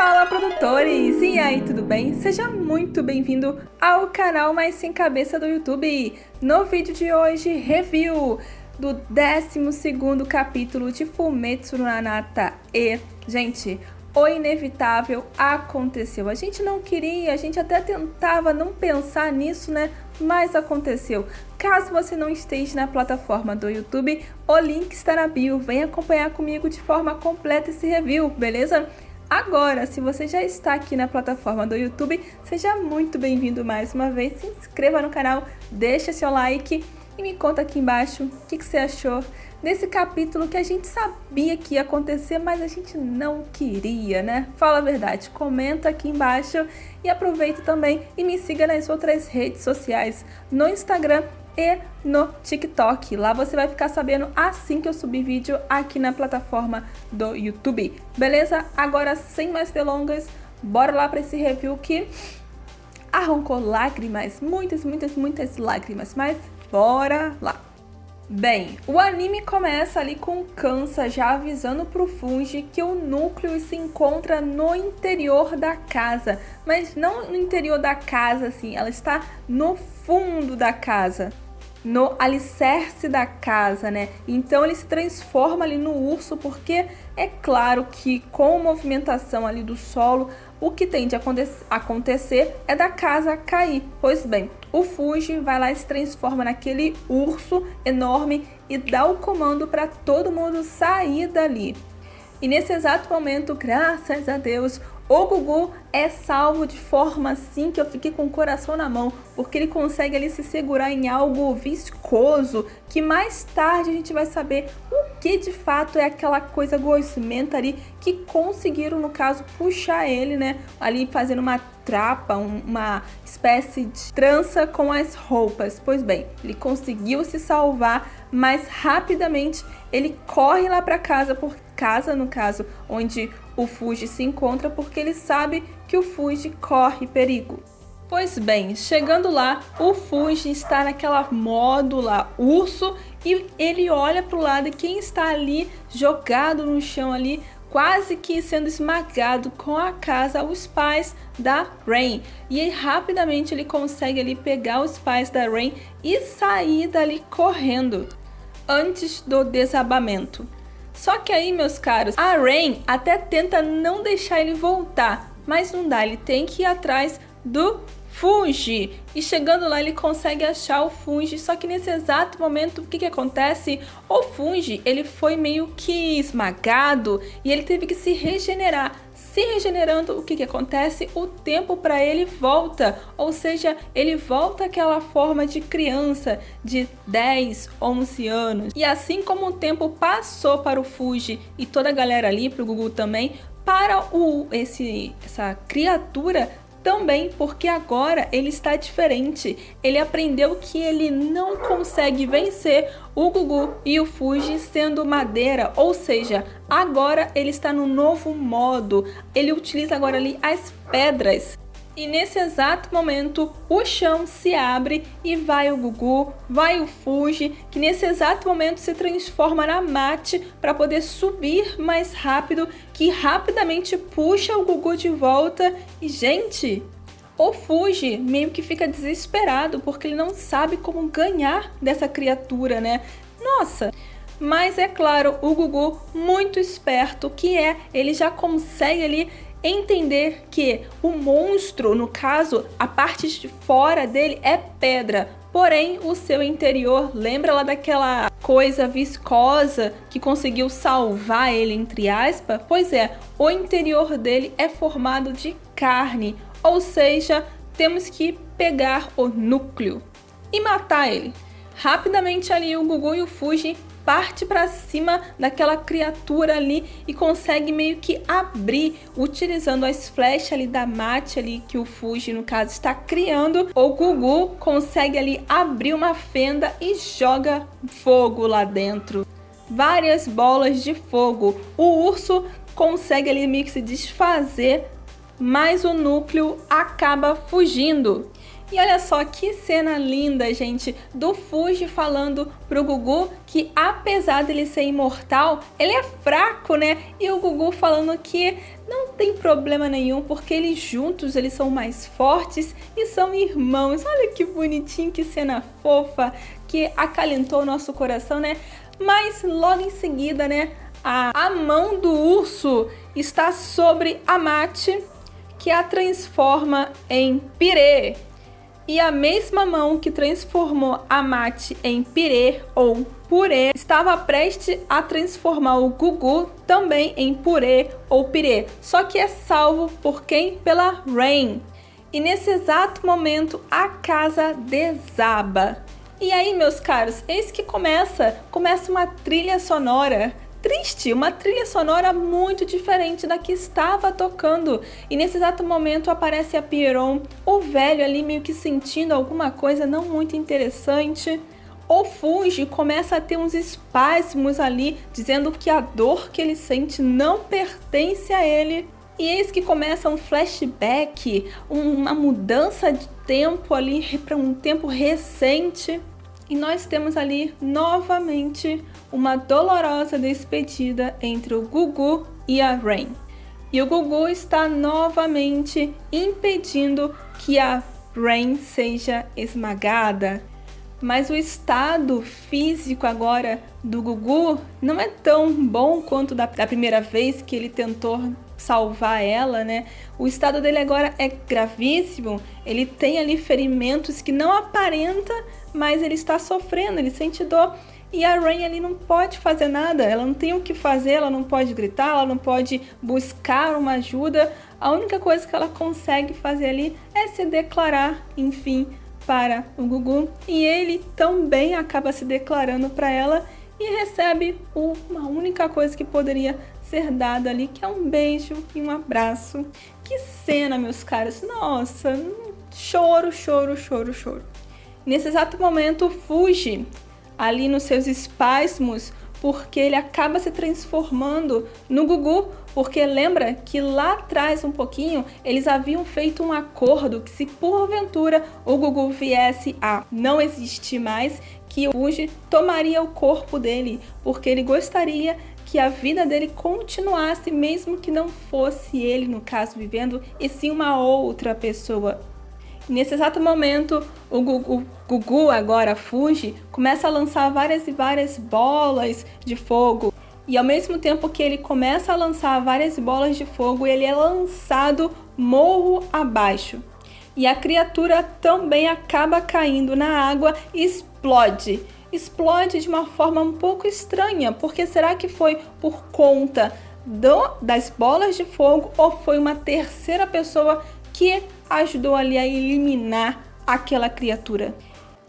Fala, produtores! E aí, tudo bem? Seja muito bem-vindo ao canal Mais Sem Cabeça do YouTube. No vídeo de hoje, review do 12º capítulo de Fumetsu no Hanata e, gente, o inevitável aconteceu. A gente não queria, a gente até tentava não pensar nisso, né? Mas aconteceu. Caso você não esteja na plataforma do YouTube, o link está na bio. Vem acompanhar comigo de forma completa esse review, beleza? Agora, se você já está aqui na plataforma do YouTube, seja muito bem-vindo mais uma vez. Se inscreva no canal, deixa seu like e me conta aqui embaixo o que você achou desse capítulo que a gente sabia que ia acontecer, mas a gente não queria, né? Fala a verdade, comenta aqui embaixo e aproveita também e me siga nas outras redes sociais, no Instagram e no TikTok. Lá você vai ficar sabendo assim que eu subir vídeo aqui na plataforma do YouTube, beleza? Agora, sem mais delongas, bora lá para esse review que arrancou lágrimas, muitas lágrimas, mas bora lá! Bem, o anime começa ali com Kansa já avisando pro Fungi que o núcleo se encontra no interior da casa, mas não no interior da casa assim, ela está no fundo da casa, no alicerce da casa, né? Então ele se transforma ali no urso, porque é claro que com a movimentação ali do solo, o que tem de acontecer é da casa cair. Pois bem, o Fungi vai lá e se transforma naquele urso enorme e dá o comando para todo mundo sair dali. E nesse exato momento, graças a Deus, o Gugu é salvo de forma assim que eu fiquei com o coração na mão, porque ele consegue ali se segurar em algo viscoso, que mais tarde a gente vai saber o que de fato é aquela coisa gosmenta ali, que conseguiram, no caso, puxar ele, né, ali fazendo uma trapa, uma espécie de trança com as roupas. Pois bem, ele conseguiu se salvar, mas rapidamente ele corre lá para casa, no caso, onde o Fungi se encontra, porque ele sabe que o Fungi corre perigo. Pois bem, chegando lá, o Fungi está naquela modo lá, urso, e ele olha para o lado e quem está ali jogado no chão ali, quase que sendo esmagado com a casa, os pais da Rain. E aí rapidamente ele consegue ali pegar os pais da Rain e sair dali correndo, antes do desabamento. Só que aí, meus caros, a Rain até tenta não deixar ele voltar, mas não dá, ele tem que ir atrás do Fungi. E chegando lá ele consegue achar o Fungi, só que nesse exato momento o que acontece? O Fungi, ele foi meio que esmagado e ele teve que se regenerar. Se regenerando, o que acontece? O tempo para ele volta, ou seja, ele volta àquela forma de criança de 10, 11 anos. E assim como o tempo passou para o Fungi e toda a galera ali, para o Gugu também, para essa criatura também, porque agora ele está diferente. Ele aprendeu que ele não consegue vencer o Gugu e o Fungi sendo madeira, ou seja, agora ele está no novo modo. Ele utiliza agora ali as pedras. E nesse exato momento o chão se abre e vai o Gugu, vai o Fungi, que nesse exato momento se transforma na Mate para poder subir mais rápido, que rapidamente puxa o Gugu de volta. E gente, o Fungi meio que fica desesperado porque ele não sabe como ganhar dessa criatura, né? Nossa! Mas é claro, o Gugu, muito esperto que é, ele já consegue ali entender que o monstro, no caso, a parte de fora dele é pedra, porém o seu interior, lembra lá daquela coisa viscosa que conseguiu salvar ele, entre aspas? Pois é, o interior dele é formado de carne, ou seja, temos que pegar o núcleo e matar ele. Rapidamente ali o Gugu e o Fungi parte para cima daquela criatura ali e consegue meio que abrir, utilizando as flechas ali da Mate ali que o Fungi, no caso, está criando. O Gugu consegue ali abrir uma fenda e joga fogo lá dentro. Várias bolas de fogo. O urso consegue ali meio que se desfazer, mas o núcleo acaba fugindo. E olha só que cena linda, gente, do Fuji falando pro Gugu que apesar dele ser imortal, ele é fraco, né? E o Gugu falando que não tem problema nenhum, porque eles juntos, eles são mais fortes e são irmãos. Olha que bonitinho, que cena fofa, que acalentou o nosso coração, né? Mas logo em seguida, né, a mão do urso está sobre a Mate, que a transforma em pirê. E a mesma mão que transformou a Mate em pirê ou purê estava prestes a transformar o Gugu também em purê ou pirê. Só que é salvo por quem? Pela Rain. E nesse exato momento a casa desaba. E aí, meus caros, eis que começa uma trilha sonora triste, uma trilha sonora muito diferente da que estava tocando. E nesse exato momento aparece a Pierrot, o velho ali meio que sentindo alguma coisa não muito interessante. O Fuji começa a ter uns espasmos ali, dizendo que a dor que ele sente não pertence a ele. E eis que começa um flashback, uma mudança de tempo ali para um tempo recente. E nós temos ali novamente uma dolorosa despedida entre o Gugu e a Rain. E o Gugu está novamente impedindo que a Rain seja esmagada. Mas o estado físico agora do Gugu não é tão bom quanto da primeira vez que ele tentou salvar ela, né? O estado dele agora é gravíssimo, ele tem ali ferimentos que não aparenta, mas ele está sofrendo, ele sente dor. E a Rain ali não pode fazer nada, ela não tem o que fazer, ela não pode gritar, ela não pode buscar uma ajuda. A única coisa que ela consegue fazer ali é se declarar, enfim, para o Gugu. E ele também acaba se declarando para ela e recebe uma única coisa que poderia ser dada ali, que é um beijo e um abraço. Que cena, meus caros! Nossa, choro, choro, choro, choro. Nesse exato momento, o Fuji, ali nos seus espasmos, porque ele acaba se transformando no Gugu, porque lembra que lá atrás um pouquinho, eles haviam feito um acordo que se porventura o Gugu viesse a não existir mais, que o Fuji tomaria o corpo dele, porque ele gostaria que a vida dele continuasse, mesmo que não fosse ele, no caso, vivendo, e sim uma outra pessoa. Nesse exato momento, o Gugu, agora Fuji, começa a lançar várias e várias bolas de fogo. E ao mesmo tempo que ele começa a lançar várias bolas de fogo, ele é lançado morro abaixo. E a criatura também acaba caindo na água e explode. Explode de uma forma um pouco estranha, porque será que foi por conta das bolas de fogo ou foi uma terceira pessoa que ajudou ali a eliminar aquela criatura?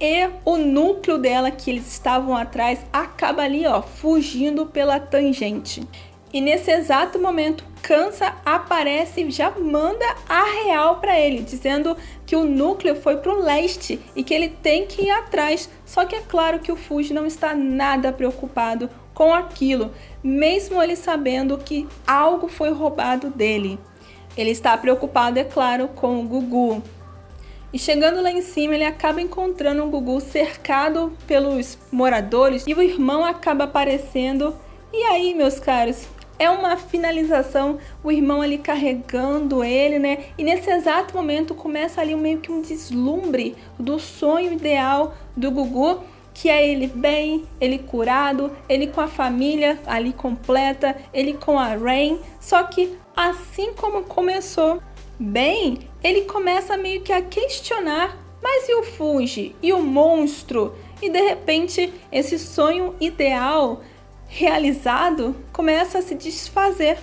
E o núcleo dela, que eles estavam atrás, acaba ali, ó, fugindo pela tangente. E nesse exato momento, Kansa aparece e já manda a real para ele, dizendo que o núcleo foi para o leste e que ele tem que ir atrás. Só que é claro que o Fuji não está nada preocupado com aquilo, mesmo ele sabendo que algo foi roubado dele. Ele está preocupado, é claro, com o Gugu. E chegando lá em cima, ele acaba encontrando o Gugu cercado pelos moradores e o irmão acaba aparecendo. E aí, meus caros, é uma finalização, o irmão ali carregando ele, né? E nesse exato momento começa ali meio que um deslumbre do sonho ideal do Gugu, que é ele bem, ele curado, ele com a família ali completa, ele com a Rain. Só que assim como começou bem, ele começa meio que a questionar, mas e o Fuji? E o monstro? E de repente esse sonho ideal realizado começa a se desfazer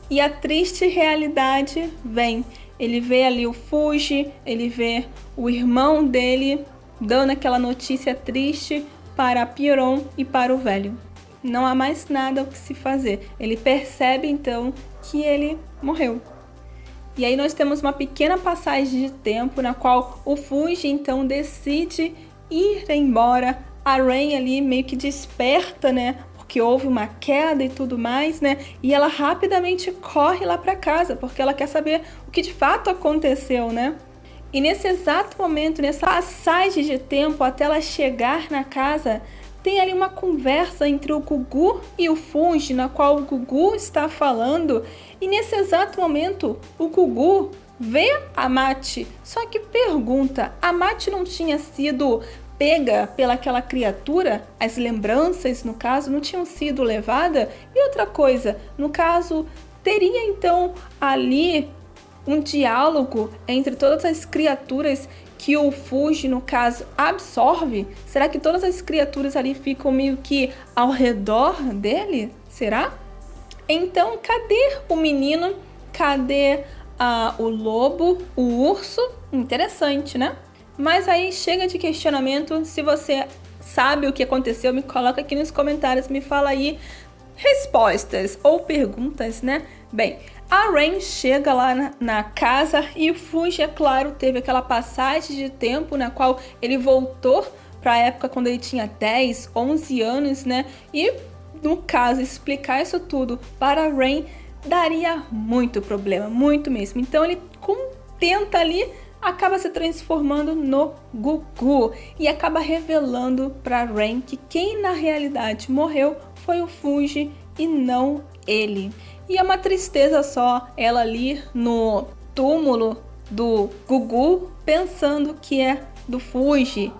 e a triste realidade vem. Ele vê ali o Fuji, ele vê o irmão dele dando aquela notícia triste para a Pierrot e para o velho. Não há mais nada o que se fazer. Ele percebe então que ele morreu. E aí nós temos uma pequena passagem de tempo na qual o Fuji então decide ir embora. A Rain ali meio que desperta, né? Porque houve uma queda e tudo mais, né? E ela rapidamente corre lá para casa, porque ela quer saber o que de fato aconteceu, né? E nesse exato momento, nessa passagem de tempo até ela chegar na casa, tem ali uma conversa entre o Gugu e o Fungi, na qual o Gugu está falando. E nesse exato momento, o Gugu vê a Mati, só que pergunta, a Mati não tinha sido pega pelaquela criatura? As lembranças, no caso, não tinham sido levadas? E outra coisa, no caso, teria então ali um diálogo entre todas as criaturas que o Fungi, no caso, absorve? Será que todas as criaturas ali ficam meio que ao redor dele? Será? Então, cadê o menino? Cadê o lobo? O urso? Interessante, né? Mas aí chega de questionamento. Se você sabe o que aconteceu, me coloca aqui nos comentários, me fala aí respostas ou perguntas, né? Bem, a Rain chega lá na casa e o Fungi, é claro, teve aquela passagem de tempo na qual ele voltou para a época quando ele tinha 10, 11 anos, né? E, no caso, explicar isso tudo para a Rain daria muito problema, muito mesmo. Então ele tenta ali, acaba se transformando no Gugu e acaba revelando para Rain que quem na realidade morreu foi o Fungi e não ele. E é uma tristeza só ela ali no túmulo do Gugu pensando que é do Fungi.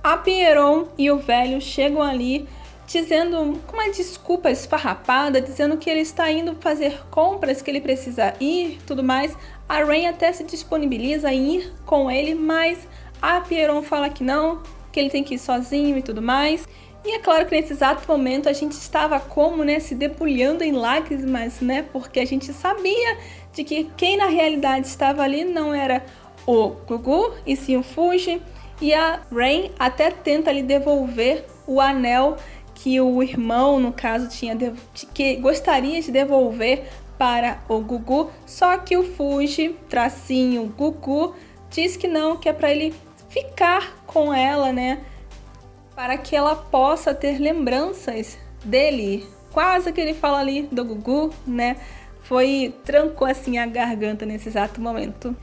A Pierrot e o velho chegam ali dizendo, com uma desculpa esfarrapada, dizendo que ele está indo fazer compras, que ele precisa ir, tudo mais. A Rain até se disponibiliza em ir com ele, mas a Pierrot fala que não, que ele tem que ir sozinho e tudo mais. E é claro que nesse exato momento a gente estava como, né, se debulhando em lágrimas, né, porque a gente sabia de que quem na realidade estava ali não era o Gugu, e sim o Fungi. E a Rain até tenta lhe devolver o anel que o irmão, no caso, que gostaria de devolver para o Gugu, só que o Fungi, tracinho Gugu, diz que não, que é para ele ficar com ela, né, para que ela possa ter lembranças dele. Quase que ele fala ali do Gugu, né? Trancou assim a garganta nesse exato momento.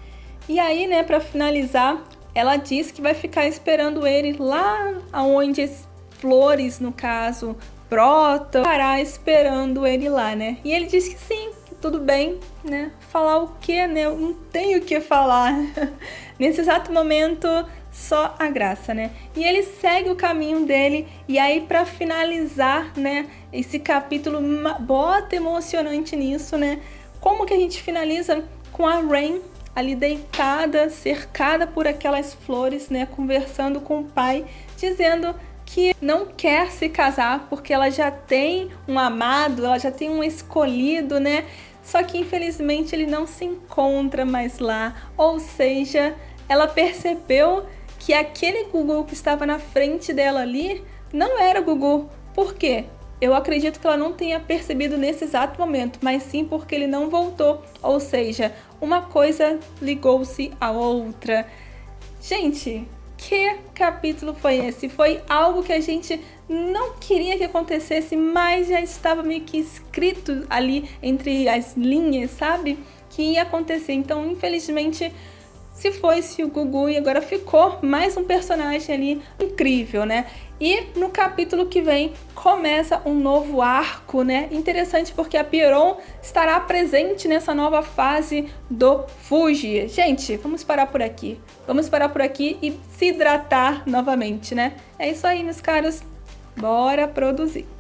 E aí, né, para finalizar, ela diz que vai ficar esperando ele lá onde as flores, no caso, brotam, ficará esperando ele lá, né? E ele diz que sim, que tudo bem, né? Falar o quê, né? Eu não tenho o que falar. Nesse exato momento, só a graça, né? E ele segue o caminho dele. E aí, para finalizar, né, esse capítulo, bota emocionante nisso, né? Como que a gente finaliza com a Rain ali deitada, cercada por aquelas flores, né, conversando com o pai, dizendo que não quer se casar porque ela já tem um amado, ela já tem um escolhido, né? Só que infelizmente ele não se encontra mais lá. Ou seja, ela percebeu que aquele Gugu que estava na frente dela ali não era o Gugu. Por quê? Eu acredito que ela não tenha percebido nesse exato momento, mas sim porque ele não voltou. Ou seja, uma coisa ligou-se à outra. Gente, que capítulo foi esse? Foi algo que a gente não queria que acontecesse, mas já estava meio que escrito ali entre as linhas, sabe? Que ia acontecer. Então, infelizmente, se foi-se o Gugu e agora ficou mais um personagem ali incrível, né? E no capítulo que vem começa um novo arco, né? Interessante porque a Pierrot estará presente nessa nova fase do Fungi. Gente, vamos parar por aqui. Vamos parar por aqui e se hidratar novamente, né? É isso aí, meus caros. Bora produzir!